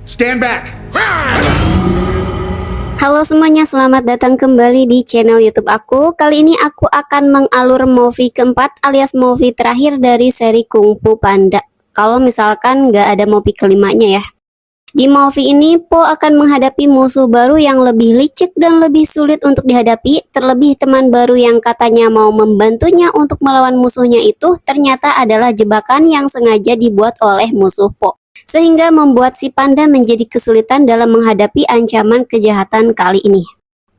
Stand back! Halo semuanya, selamat datang kembali di channel YouTube aku. Kali ini aku akan mengalur movie keempat alias movie terakhir dari seri Kung Fu Panda. Kalau misalkan nggak ada movie kelimanya ya. Di movie ini, Po akan menghadapi musuh baru yang lebih licik dan lebih sulit untuk dihadapi. Terlebih teman baru yang katanya mau membantunya untuk melawan musuhnya itu ternyata adalah jebakan yang sengaja dibuat oleh musuh Po, sehingga membuat si panda menjadi kesulitan dalam menghadapi ancaman kejahatan kali ini.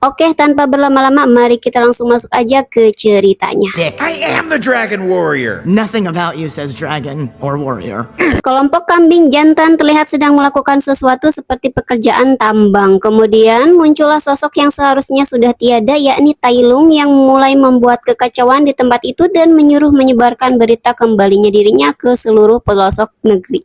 Oke, tanpa berlama-lama, mari kita langsung masuk aja ke ceritanya. Dick. I am the Dragon Warrior! Nothing about you says dragon or warrior. Kelompok kambing jantan terlihat sedang melakukan sesuatu seperti pekerjaan tambang. Kemudian muncullah sosok yang seharusnya sudah tiada, yakni Tai Lung, yang mulai membuat kekacauan di tempat itu dan menyuruh menyebarkan berita kembalinya dirinya ke seluruh pelosok negeri.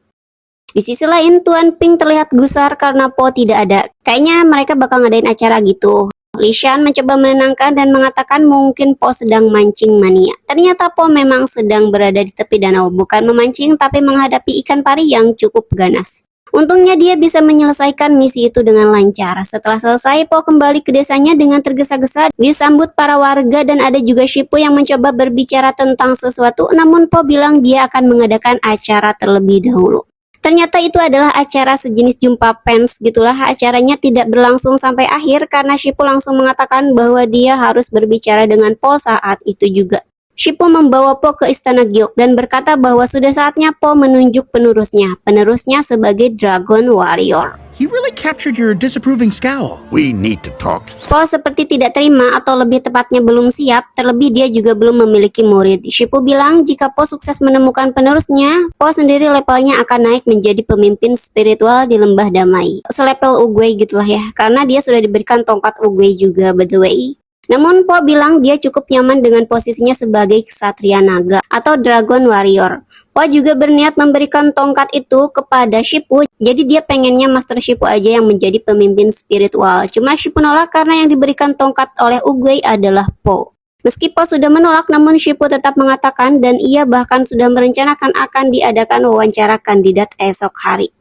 Di sisi lain, Tuan Ping terlihat gusar karena Po tidak ada. Kayaknya mereka bakal ngadain acara gitu. Li Shan mencoba menenangkan dan mengatakan mungkin Po sedang mancing mania. Ternyata Po memang sedang berada di tepi danau, bukan memancing tapi menghadapi ikan pari yang cukup ganas. Untungnya dia bisa menyelesaikan misi itu dengan lancar. Setelah selesai, Po kembali ke desanya dengan tergesa-gesa disambut para warga dan ada juga Shipu yang mencoba berbicara tentang sesuatu, namun Po bilang dia akan mengadakan acara terlebih dahulu. Ternyata itu adalah acara sejenis jumpa fans gitulah. Acaranya tidak berlangsung sampai akhir karena Shipu langsung mengatakan bahwa dia harus berbicara dengan Po saat itu juga. Shipu membawa Po ke istana Giok dan berkata bahwa sudah saatnya Po menunjuk penerusnya sebagai Dragon Warrior. He really captured your disapproving scowl. We need to talk. Po seperti tidak terima atau lebih tepatnya belum siap, terlebih dia juga belum memiliki murid. Shipu bilang jika Po sukses menemukan penerusnya, Po sendiri levelnya akan naik menjadi pemimpin spiritual di Lembah Damai. Selevel Oogway gitulah ya, karena dia sudah diberikan tongkat Oogway juga by the way. Namun Po bilang dia cukup nyaman dengan posisinya sebagai Ksatria Naga atau Dragon Warrior. Po juga berniat memberikan tongkat itu kepada Shipu, jadi dia pengennya Master Shipu aja yang menjadi pemimpin spiritual. Cuma Shipu nolak karena yang diberikan tongkat oleh Oogway adalah Po. Meski Po sudah menolak, namun Shipu tetap mengatakan dan ia bahkan sudah merencanakan akan diadakan wawancara kandidat esok hari.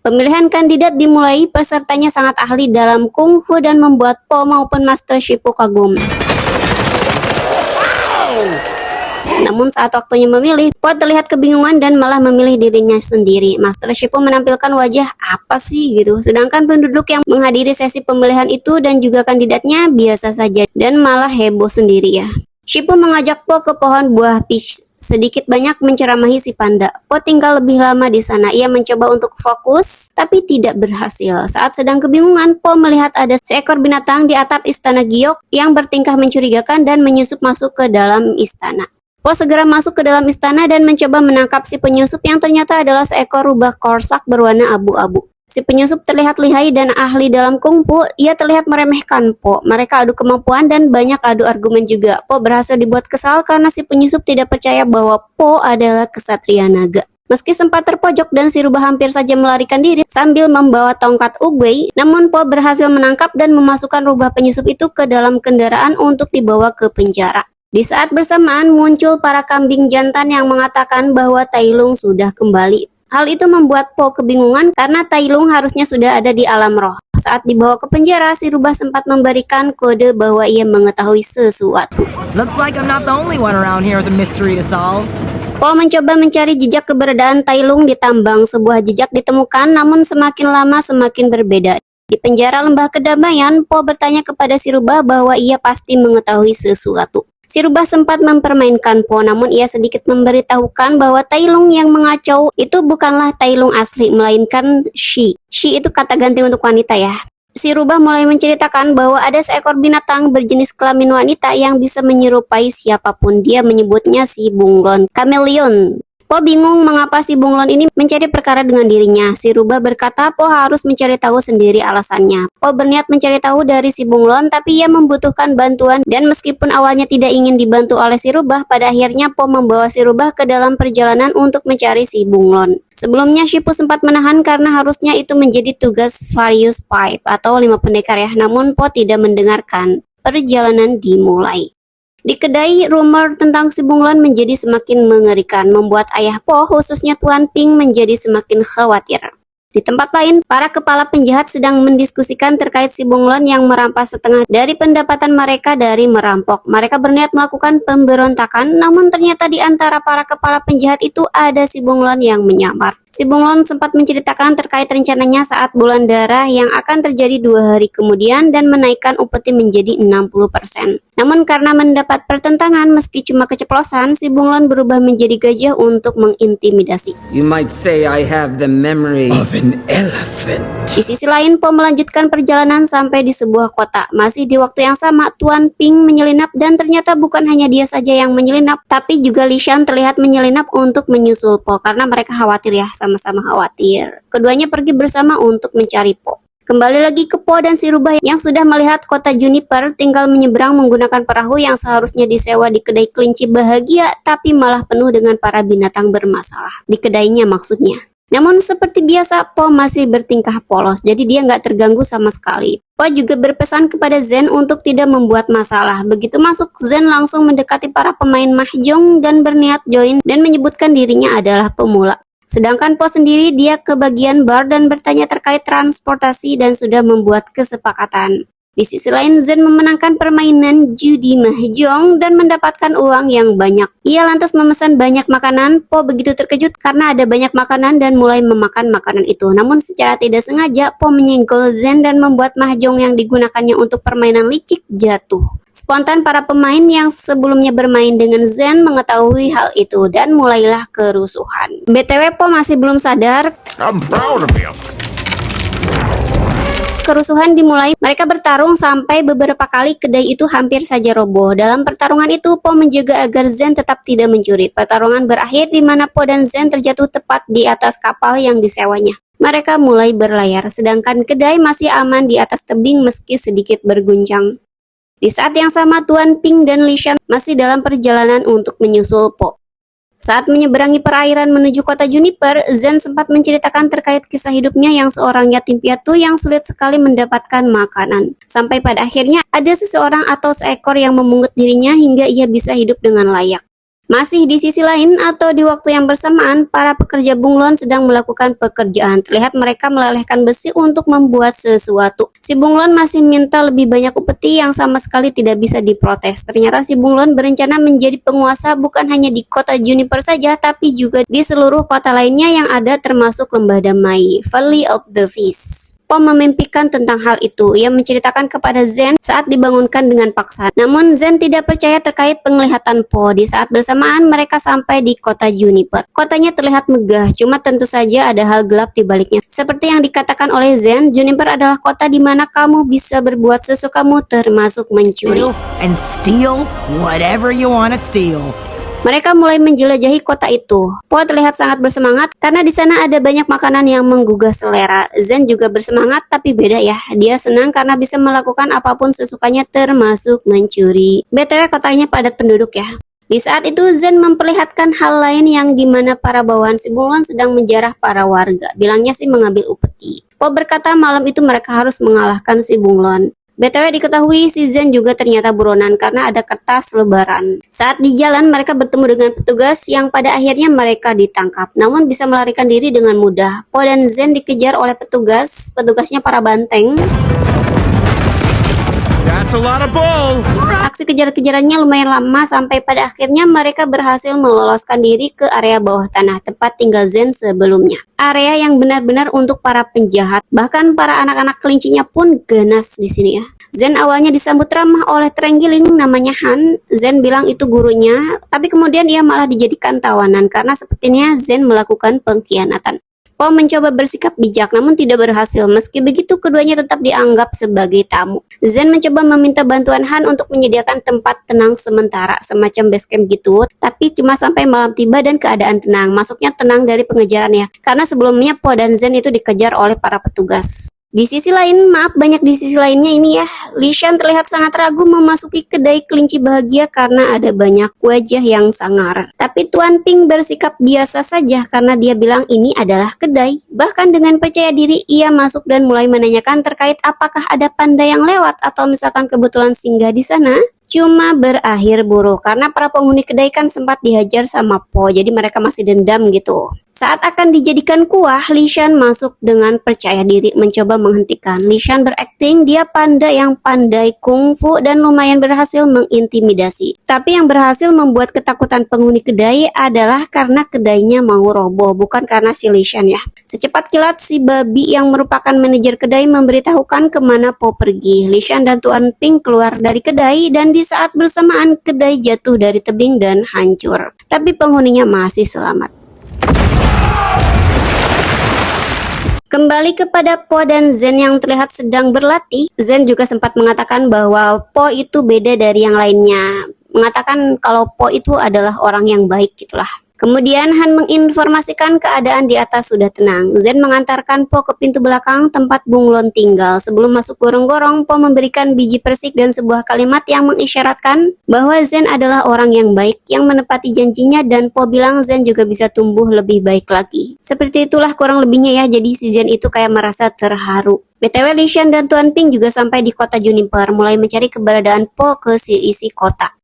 Pemilihan kandidat dimulai, pesertanya sangat ahli dalam kungfu dan membuat Po maupun Master Shipu kagum. Namun saat waktunya memilih, Po terlihat kebingungan dan malah memilih dirinya sendiri. Master Shipu menampilkan wajah apa sih gitu. Sedangkan penduduk yang menghadiri sesi pemilihan itu dan juga kandidatnya biasa saja dan malah heboh sendiri ya. Shipu mengajak Po ke pohon buah peach. Sedikit banyak menceramahi si panda. Po tinggal lebih lama di sana. Ia mencoba untuk fokus, tapi tidak berhasil. Saat sedang kebingungan, Po melihat ada seekor binatang di atap istana Giok yang bertingkah mencurigakan dan menyusup masuk ke dalam istana. Po segera masuk ke dalam istana dan mencoba menangkap si penyusup yang ternyata adalah seekor rubah korsak berwarna abu-abu. Si penyusup terlihat lihai dan ahli dalam kungfu. Ia terlihat meremehkan Po. Mereka adu kemampuan dan banyak adu argumen juga. Po berhasil dibuat kesal karena si penyusup tidak percaya bahwa Po adalah Ksatria Naga. Meski sempat terpojok dan si rubah hampir saja melarikan diri sambil membawa tongkat Oogway, namun Po berhasil menangkap dan memasukkan rubah penyusup itu ke dalam kendaraan untuk dibawa ke penjara. Di saat bersamaan muncul para kambing jantan yang mengatakan bahwa Tai Lung sudah kembali. Hal itu membuat Po kebingungan karena Tai Lung harusnya sudah ada di alam roh. Saat dibawa ke penjara, si rubah sempat memberikan kode bahwa ia mengetahui sesuatu. Looks like I'm not the only one around here with a mystery to solve. Po mencoba mencari jejak keberadaan Tai Lung di tambang. Sebuah jejak ditemukan, namun semakin lama semakin berbeda. Di penjara Lembah Kedamaian, Po bertanya kepada si rubah bahwa ia pasti mengetahui sesuatu. Si rubah sempat mempermainkan Po, namun ia sedikit memberitahukan bahwa Tai Lung yang mengacau itu bukanlah Tai Lung asli, melainkan Shi. Shi itu kata ganti untuk wanita ya. Si rubah mulai menceritakan bahwa ada seekor binatang berjenis kelamin wanita yang bisa menyerupai siapapun. Dia menyebutnya si bunglon, chameleon. Po bingung mengapa si bunglon ini mencari perkara dengan dirinya. Si rubah berkata Po harus mencari tahu sendiri alasannya. Po berniat mencari tahu dari si bunglon, tapi ia membutuhkan bantuan dan meskipun awalnya tidak ingin dibantu oleh si rubah, pada akhirnya Po membawa si rubah ke dalam perjalanan untuk mencari si bunglon. Sebelumnya Shipu sempat menahan karena harusnya itu menjadi tugas Various Five atau 5 pendekar ya, namun Po tidak mendengarkan. Perjalanan dimulai. Di kedai, rumor tentang si bunglon menjadi semakin mengerikan, membuat ayah Po, khususnya Tuan Ping, menjadi semakin khawatir. Di tempat lain, para kepala penjahat sedang mendiskusikan terkait si bunglon yang merampas setengah dari pendapatan mereka dari merampok. Mereka berniat melakukan pemberontakan, namun ternyata di antara para kepala penjahat itu ada si bunglon yang menyamar. Si bunglon sempat menceritakan terkait rencananya saat bulan darah yang akan terjadi 2 hari kemudian dan menaikkan upeti menjadi 60%. Namun karena mendapat pertentangan meski cuma keceplosan, si bunglon berubah menjadi gajah untuk mengintimidasi. You might say I have the memory Of an elephant. Di sisi lain, Po melanjutkan perjalanan sampai di sebuah kota. Masih di waktu yang sama, Tuan Ping menyelinap dan ternyata bukan hanya dia saja yang menyelinap, tapi juga Li Shan terlihat menyelinap untuk menyusul Po karena mereka khawatir ya, sama-sama khawatir. Keduanya pergi bersama untuk mencari Po. Kembali lagi ke Po dan si rubah yang sudah melihat kota Juniper, tinggal menyeberang menggunakan perahu yang seharusnya disewa di kedai kelinci bahagia, tapi malah penuh dengan para binatang bermasalah. Di kedainya maksudnya. Namun seperti biasa, Po masih bertingkah polos, jadi dia nggak terganggu sama sekali. Po juga berpesan kepada Zen untuk tidak membuat masalah. Begitu masuk, Zen langsung mendekati para pemain mahjong dan berniat join dan menyebutkan dirinya adalah pemula. Sedangkan Po sendiri dia ke bagian bar dan bertanya terkait transportasi dan sudah membuat kesepakatan. Di sisi lain, Zen memenangkan permainan judi mahjong dan mendapatkan uang yang banyak. Ia lantas memesan banyak makanan. Po begitu terkejut karena ada banyak makanan dan mulai memakan makanan itu. Namun secara tidak sengaja, Po menyenggol Zen dan membuat mahjong yang digunakannya untuk permainan licik jatuh. Spontan para pemain yang sebelumnya bermain dengan Zen mengetahui hal itu dan mulailah kerusuhan. BTW, Po masih belum sadar. I'm proud of you. Kerusuhan dimulai, mereka bertarung sampai beberapa kali kedai itu hampir saja roboh. Dalam pertarungan itu, Po menjaga agar Zen tetap tidak mencuri. Pertarungan berakhir di mana Po dan Zen terjatuh tepat di atas kapal yang disewanya. Mereka mulai berlayar, sedangkan kedai masih aman di atas tebing meski sedikit berguncang. Di saat yang sama, Tuan Ping dan Li Shan masih dalam perjalanan untuk menyusul Po. Saat menyeberangi perairan menuju kota Juniper, Zen sempat menceritakan terkait kisah hidupnya yang seorang yatim piatu yang sulit sekali mendapatkan makanan. Sampai pada akhirnya ada seseorang atau seekor yang memungut dirinya hingga ia bisa hidup dengan layak. Masih di sisi lain atau di waktu yang bersamaan, para pekerja bunglon sedang melakukan pekerjaan. Terlihat mereka melelehkan besi untuk membuat sesuatu. Si bunglon masih minta lebih banyak upeti yang sama sekali tidak bisa diprotes. Ternyata si bunglon berencana menjadi penguasa bukan hanya di kota Juniper saja, tapi juga di seluruh kota lainnya yang ada termasuk Lembah Damai, Valley of the Feast. Po memimpikan tentang hal itu. Ia menceritakan kepada Zen saat dibangunkan dengan paksa. Namun Zen tidak percaya terkait penglihatan Po. Di saat bersamaan mereka sampai di kota Juniper. Kotanya terlihat megah, cuma tentu saja ada hal gelap di baliknya. Seperti yang dikatakan oleh Zen, Juniper adalah kota di mana kamu bisa berbuat sesukamu termasuk mencuri. And steal whatever you want to steal. Mereka mulai menjelajahi kota itu. Po terlihat sangat bersemangat karena di sana ada banyak makanan yang menggugah selera. Zen juga bersemangat tapi beda ya. Dia senang karena bisa melakukan apapun sesukanya termasuk mencuri. BTW kotanya padat penduduk ya. Di saat itu Zen memperlihatkan hal lain yang dimana para bawahan si bunglon sedang menjarah para warga. Bilangnya sih mengambil upeti. Po berkata malam itu mereka harus mengalahkan si bunglon. BTW diketahui si Zen juga ternyata buronan karena ada kertas lebaran. Saat di jalan mereka bertemu dengan petugas yang pada akhirnya mereka ditangkap. Namun bisa melarikan diri dengan mudah. Po dan Zen dikejar oleh petugas. Petugasnya para banteng. That's a lot of bull. Aksi kejar-kejarannya lumayan lama sampai pada akhirnya mereka berhasil meloloskan diri ke area bawah tanah tempat tinggal Zen sebelumnya. Area yang benar-benar untuk para penjahat. Bahkan para anak-anak kelincinya pun ganas di sini ya. Zen awalnya disambut ramah oleh terenggiling namanya Han. Zen bilang itu gurunya, tapi kemudian ia malah dijadikan tawanan karena sepertinya Zen melakukan pengkhianatan. Po mencoba bersikap bijak namun tidak berhasil. Meski begitu keduanya tetap dianggap sebagai tamu. Zen mencoba meminta bantuan Han untuk menyediakan tempat tenang sementara, semacam base camp gitu, tapi cuma sampai malam tiba dan keadaan tenang. Masuknya tenang dari pengejaran ya, karena sebelumnya Po dan Zen itu dikejar oleh para petugas. Di sisi lain, banyak di sisi lainnya ini ya, Li Shan terlihat sangat ragu memasuki kedai kelinci bahagia karena ada banyak wajah yang sangar. Tapi Tuan Ping bersikap biasa saja karena dia bilang ini adalah kedai. Bahkan dengan percaya diri, ia masuk dan mulai menanyakan terkait apakah ada panda yang lewat atau misalkan kebetulan singgah di sana. Cuma berakhir buruk karena para penghuni kedai kan sempat dihajar sama Po, jadi mereka masih dendam gitu. Saat akan dijadikan kuah, Li Shan masuk dengan percaya diri mencoba menghentikan. Li Shan berakting dia panda yang pandai kungfu dan lumayan berhasil mengintimidasi. Tapi yang berhasil membuat ketakutan penghuni kedai adalah karena kedainya mau roboh, bukan karena si Li Shan ya. Secepat kilat si babi yang merupakan manajer kedai memberitahukan kemana Po pergi. Li Shan dan Tuan Ping keluar dari kedai dan di saat bersamaan kedai jatuh dari tebing dan hancur. Tapi penghuninya masih selamat. Kembali kepada Po dan Zen yang terlihat sedang berlatih, Zen juga sempat mengatakan bahwa Po itu beda dari yang lainnya. Mengatakan kalau Po itu adalah orang yang baik gitulah. Kemudian Han menginformasikan keadaan di atas sudah tenang. Zen mengantarkan Po ke pintu belakang tempat Bunglon tinggal. Sebelum masuk gorong-gorong, Po memberikan biji persik dan sebuah kalimat yang mengisyaratkan bahwa Zen adalah orang yang baik yang menepati janjinya dan Po bilang Zen juga bisa tumbuh lebih baik lagi. Seperti itulah kurang lebihnya ya, jadi si Zen itu kayak merasa terharu. BTW Li Shan dan Tuan Ping juga sampai di kota Juniper, mulai mencari keberadaan Po ke isi kota.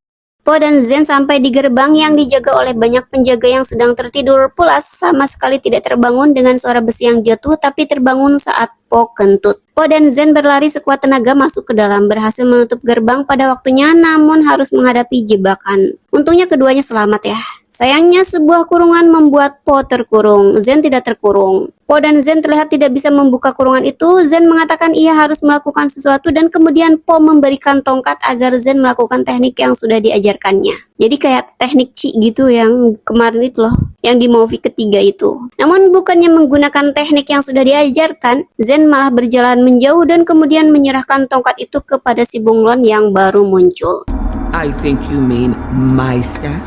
Po dan Zen sampai di gerbang yang dijaga oleh banyak penjaga yang sedang tertidur pulas, sama sekali tidak terbangun dengan suara besi yang jatuh, tapi terbangun saat Po kentut. Po dan Zen berlari sekuat tenaga masuk ke dalam, berhasil menutup gerbang pada waktunya, namun harus menghadapi jebakan. Untungnya keduanya selamat ya. Sayangnya sebuah kurungan membuat Po terkurung, Zen tidak terkurung. Po dan Zen terlihat tidak bisa membuka kurungan itu. Zen mengatakan ia harus melakukan sesuatu dan kemudian Po memberikan tongkat agar Zen melakukan teknik yang sudah diajarkannya. Jadi kayak teknik Chi gitu yang kemarin itu loh, yang di movie ketiga itu. Namun bukannya menggunakan teknik yang sudah diajarkan, Zen malah berjalan menjauh dan kemudian menyerahkan tongkat itu kepada si Bunglon yang baru muncul. I think you mean my staff?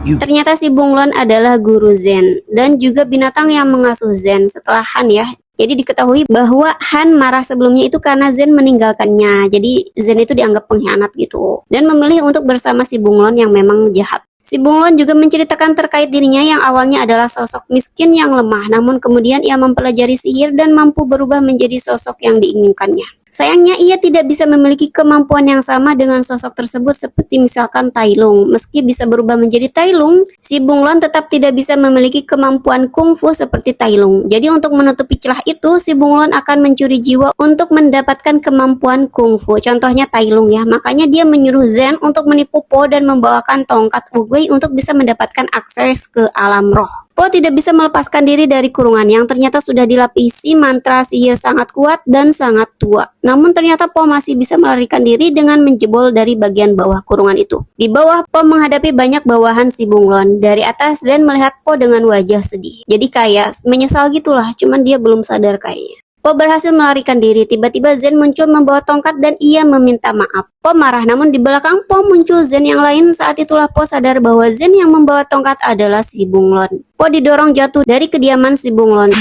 Ternyata si Bunglon adalah guru Zen dan juga binatang yang mengasuh Zen setelah Han ya. Jadi diketahui bahwa Han marah sebelumnya itu karena Zen meninggalkannya. Jadi Zen itu dianggap pengkhianat gitu dan memilih untuk bersama si Bunglon yang memang jahat. Si Bunglon juga menceritakan terkait dirinya yang awalnya adalah sosok miskin yang lemah, namun kemudian ia mempelajari sihir dan mampu berubah menjadi sosok yang diinginkannya. Sayangnya ia tidak bisa memiliki kemampuan yang sama dengan sosok tersebut seperti misalkan Tai Lung. Meski bisa berubah menjadi Tai Lung, si Bunglon tetap tidak bisa memiliki kemampuan kungfu seperti Tai Lung. Jadi untuk menutupi celah itu, si Bunglon akan mencuri jiwa untuk mendapatkan kemampuan kungfu. Contohnya Tai Lung ya. Makanya dia menyuruh Zen untuk menipu Po dan membawakan tongkat Ugui untuk bisa mendapatkan akses ke alam roh. Po tidak bisa melepaskan diri dari kurungan yang ternyata sudah dilapisi mantra sihir sangat kuat dan sangat tua. Namun ternyata Po masih bisa melarikan diri dengan menjebol dari bagian bawah kurungan itu. Di bawah Po menghadapi banyak bawahan si Bunglon. Dari atas Zen melihat Po dengan wajah sedih. Jadi kayak menyesal gitulah, cuman dia belum sadar kayaknya. Po berhasil melarikan diri. Tiba-tiba Zen muncul membawa tongkat dan ia meminta maaf. Po marah, namun di belakang Po muncul Zen yang lain. Saat itulah Po sadar bahwa Zen yang membawa tongkat adalah si Bunglon. Po didorong jatuh dari kediaman si Bunglon.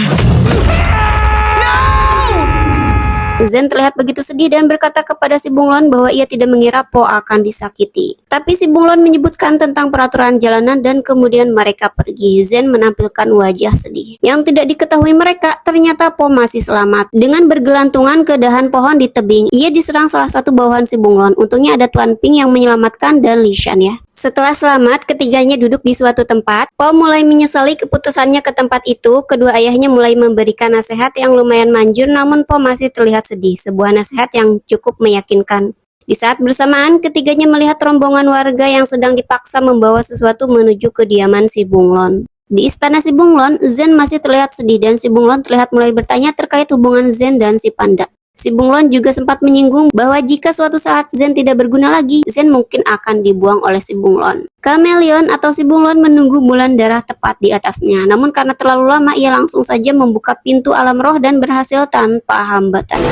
Zen terlihat begitu sedih dan berkata kepada si Bunglon bahwa ia tidak mengira Po akan disakiti. Tapi si Bunglon menyebutkan tentang peraturan jalanan dan kemudian mereka pergi. Zen menampilkan wajah sedih. Yang tidak diketahui mereka, ternyata Po masih selamat. Dengan bergelantungan ke dahan pohon di tebing, ia diserang salah satu bawahan si Bunglon. Untungnya ada Tuan Ping yang menyelamatkan dan Li Shan ya. Setelah selamat, ketiganya duduk di suatu tempat. Po mulai menyesali keputusannya ke tempat itu. Kedua ayahnya mulai memberikan nasihat yang lumayan manjur, namun Po masih terlihat sedih. Sebuah nasihat yang cukup meyakinkan. Di saat bersamaan, ketiganya melihat rombongan warga yang sedang dipaksa membawa sesuatu menuju kediaman si Bunglon. Di istana si Bunglon, Zen masih terlihat sedih dan si Bunglon terlihat mulai bertanya terkait hubungan Zen dan si panda. Si Bunglon juga sempat menyinggung bahwa jika suatu saat Zen tidak berguna lagi, Zen mungkin akan dibuang oleh si Bunglon. Kameleon atau si Bunglon menunggu bulan darah tepat di atasnya, namun karena terlalu lama ia langsung saja membuka pintu alam roh dan berhasil tanpa hambatan.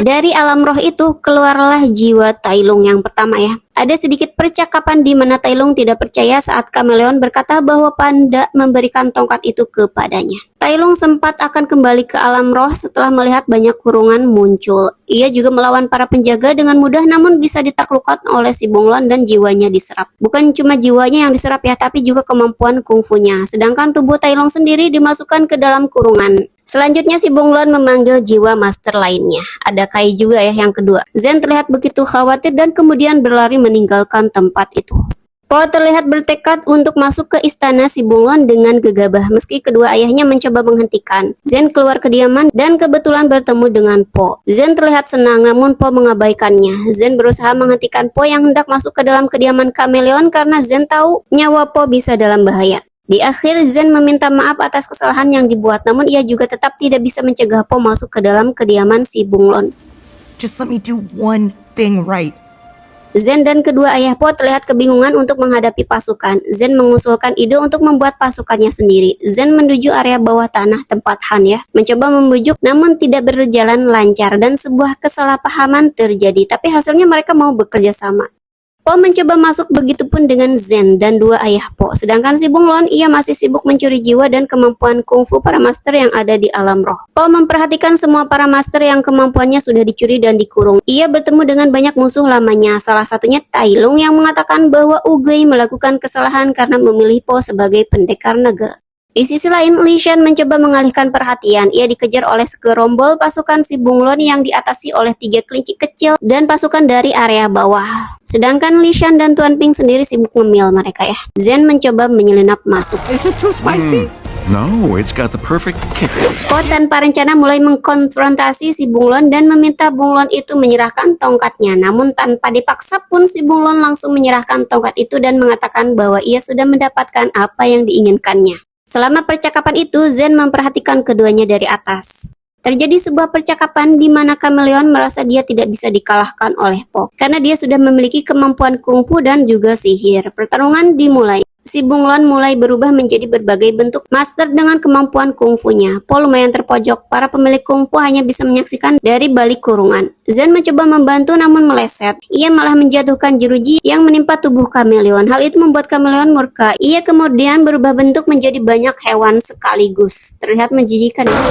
Dari alam roh itu keluarlah jiwa Tai Lung yang pertama ya. Ada sedikit percakapan di mana Tai Lung tidak percaya saat Kameleon berkata bahwa panda memberikan tongkat itu kepadanya. Tai Lung sempat akan kembali ke alam roh setelah melihat banyak kurungan muncul. Ia juga melawan para penjaga dengan mudah namun bisa ditaklukkan oleh si Bunglon dan jiwanya diserap. Bukan cuma jiwanya yang diserap ya, tapi juga kemampuan kungfunya. Sedangkan tubuh Tai Lung sendiri dimasukkan ke dalam kurungan. Selanjutnya si Bunglon memanggil jiwa master lainnya. Ada Kai juga ya yang kedua. Zen terlihat begitu khawatir dan kemudian berlari meninggalkan tempat itu. Po Po terlihat bertekad untuk masuk ke istana si bunglon dengan gegabah meski kedua ayahnya mencoba menghentikan. Zen keluar kediaman dan kebetulan bertemu dengan Po. Zen terlihat senang namun Po mengabaikannya. Zen berusaha menghentikan Po yang hendak masuk ke dalam kediaman kameleon karena Zen tahu nyawa Po bisa dalam bahaya. Di akhir Zen meminta maaf atas kesalahan yang dibuat, namun ia juga tetap tidak bisa mencegah Po masuk ke dalam kediaman si bunglon. Just let me do one thing right. Zen dan kedua ayah Po terlihat kebingungan untuk menghadapi pasukan. Zen mengusulkan ide untuk membuat pasukannya sendiri. Zen menuju area bawah tanah tempat Han ya, mencoba membujuk namun tidak berjalan lancar dan sebuah kesalahpahaman terjadi. Tapi hasilnya mereka mau bekerja sama. Po mencoba masuk begitupun dengan Zen dan dua ayah Po. Sedangkan si bunglon ia masih sibuk mencuri jiwa dan kemampuan kungfu para master yang ada di alam roh. Po memperhatikan semua para master yang kemampuannya sudah dicuri dan dikurung. Ia bertemu dengan banyak musuh lamanya, salah satunya Tai Lung yang mengatakan bahwa Ugei melakukan kesalahan karena memilih Po sebagai pendekar naga. Di sisi lain, Li Shan mencoba mengalihkan perhatian. Ia dikejar oleh segerombol pasukan si bunglon yang diatasi oleh 3 kelinci kecil dan pasukan dari area bawah. Sedangkan Li Shan dan Tuan Ping sendiri sibuk ngemil mereka ya. Zen mencoba menyelinap masuk. Is it too spicy? No, it's got the perfect kick. Po tanpa rencana mulai mengkonfrontasi si bunglon dan meminta bunglon itu menyerahkan tongkatnya. Namun tanpa dipaksa pun si bunglon langsung menyerahkan tongkat itu dan mengatakan bahwa ia sudah mendapatkan apa yang diinginkannya. Selama percakapan itu, Zen memperhatikan keduanya dari atas. Terjadi sebuah percakapan di mana kameleon merasa dia tidak bisa dikalahkan oleh Po karena dia sudah memiliki kemampuan kungfu dan juga sihir. Pertarungan dimulai. Si bunglon mulai berubah menjadi berbagai bentuk master dengan kemampuan kungfunya. Po lumayan terpojok, para pemilik kungfu hanya bisa menyaksikan dari balik kurungan. Zen mencoba membantu namun meleset. Ia malah menjatuhkan jeruji yang menimpa tubuh kameleon. Hal itu membuat kameleon murka. Ia kemudian berubah bentuk menjadi banyak hewan sekaligus. Terlihat menjijikan ya.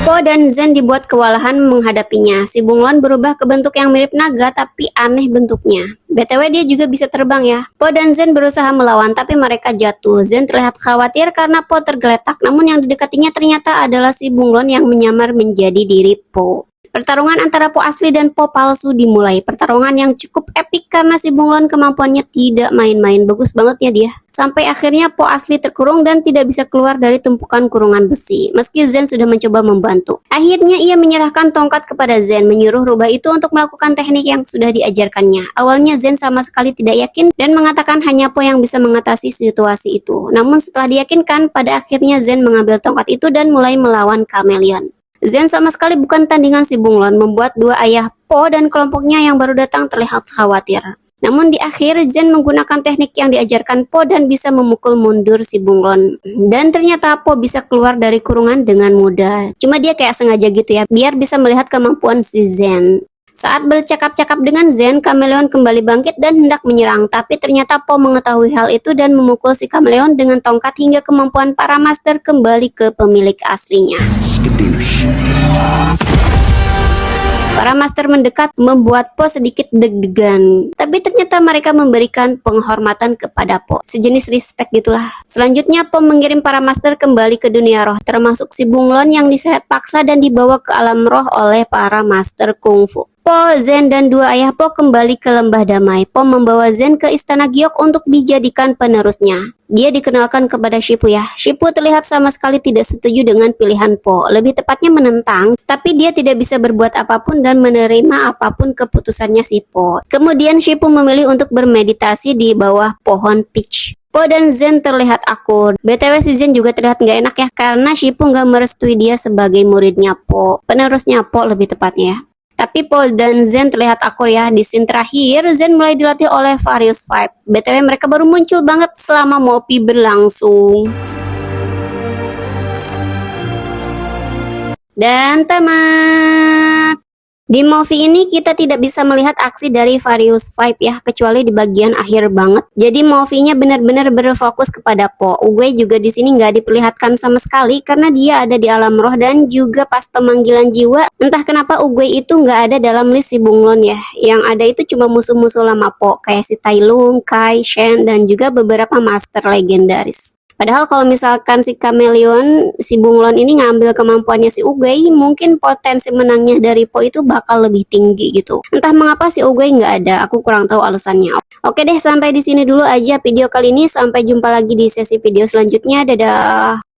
Po dan Zen dibuat kewalahan menghadapinya. Si bunglon berubah ke bentuk yang mirip naga tapi aneh bentuknya. BTW dia juga bisa terbang ya. Po dan Zen berusaha melawan tapi mereka jatuh. Zen terlihat khawatir karena Po tergeletak, namun yang didekatinya ternyata adalah si bunglon yang menyamar menjadi diri Po. Pertarungan antara Po asli dan Po palsu dimulai. Pertarungan yang cukup epik karena si bunglon kemampuannya tidak main-main. Bagus banget ya dia. Sampai akhirnya Po asli terkurung dan tidak bisa keluar dari tumpukan kurungan besi. Meski Zen sudah mencoba membantu. Akhirnya ia menyerahkan tongkat kepada Zen, menyuruh rubah itu untuk melakukan teknik yang sudah diajarkannya. Awalnya Zen sama sekali tidak yakin dan mengatakan hanya Po yang bisa mengatasi situasi itu. Namun setelah diyakinkan, pada akhirnya Zen mengambil tongkat itu dan mulai melawan kameleon. Zen sama sekali bukan tandingan si bunglon, membuat dua ayah Po dan kelompoknya yang baru datang terlihat khawatir. Namun di akhir Zen menggunakan teknik yang diajarkan Po dan bisa memukul mundur si bunglon. Dan ternyata Po bisa keluar dari kurungan dengan mudah. Cuma dia kayak sengaja gitu ya, biar bisa melihat kemampuan si Zen. Saat bercakap-cakap dengan Zen, kameleon kembali bangkit dan hendak menyerang. Tapi ternyata Po mengetahui hal itu dan memukul si kameleon dengan tongkat hingga kemampuan para master kembali ke pemilik aslinya. Para master mendekat membuat Po sedikit deg-degan. Tapi ternyata mereka memberikan penghormatan kepada Po. Sejenis respect gitulah. Selanjutnya Po mengirim para master kembali ke dunia roh. Termasuk si bunglon yang diseret paksa dan dibawa ke alam roh oleh para master kungfu. Po, Zen, dan dua ayah Po kembali ke lembah damai. Po membawa Zen ke istana Giok untuk dijadikan penerusnya. Dia dikenalkan kepada Shifu ya. Shifu terlihat sama sekali tidak setuju dengan pilihan Po. Lebih tepatnya menentang, tapi dia tidak bisa berbuat apapun dan menerima apapun keputusannya si Po. Kemudian Shifu memilih untuk bermeditasi di bawah pohon peach. Po dan Zen terlihat akur. BTW si Zen juga terlihat nggak enak ya, karena Shifu nggak merestui dia sebagai muridnya Po. Penerusnya Po lebih tepatnya ya. Tapi Po dan Zen terlihat akur ya. Di scene terakhir, Zen mulai dilatih oleh Various Five. BTW mereka baru muncul banget selama Mopi berlangsung. Dan tamat. Di movie ini kita tidak bisa melihat aksi dari Various Five ya, kecuali di bagian akhir banget. Jadi movie-nya benar-benar berfokus kepada Po. Ugei juga di sini nggak diperlihatkan sama sekali karena dia ada di alam roh dan juga pas pemanggilan jiwa. Entah kenapa Ugei itu nggak ada dalam list si bunglon ya. Yang ada itu cuma musuh-musuh lama Po kayak si Tai Lung, Kai, Shen, dan juga beberapa master legendaris. Padahal kalau misalkan si Chameleon, si Bunglon ini ngambil kemampuannya si Uguay, mungkin potensi menangnya dari Po itu bakal lebih tinggi gitu. Entah mengapa si Uguay nggak ada, aku kurang tahu alasannya. Oke deh, sampai di sini dulu aja video kali ini. Sampai jumpa lagi di sesi video selanjutnya. Dadah.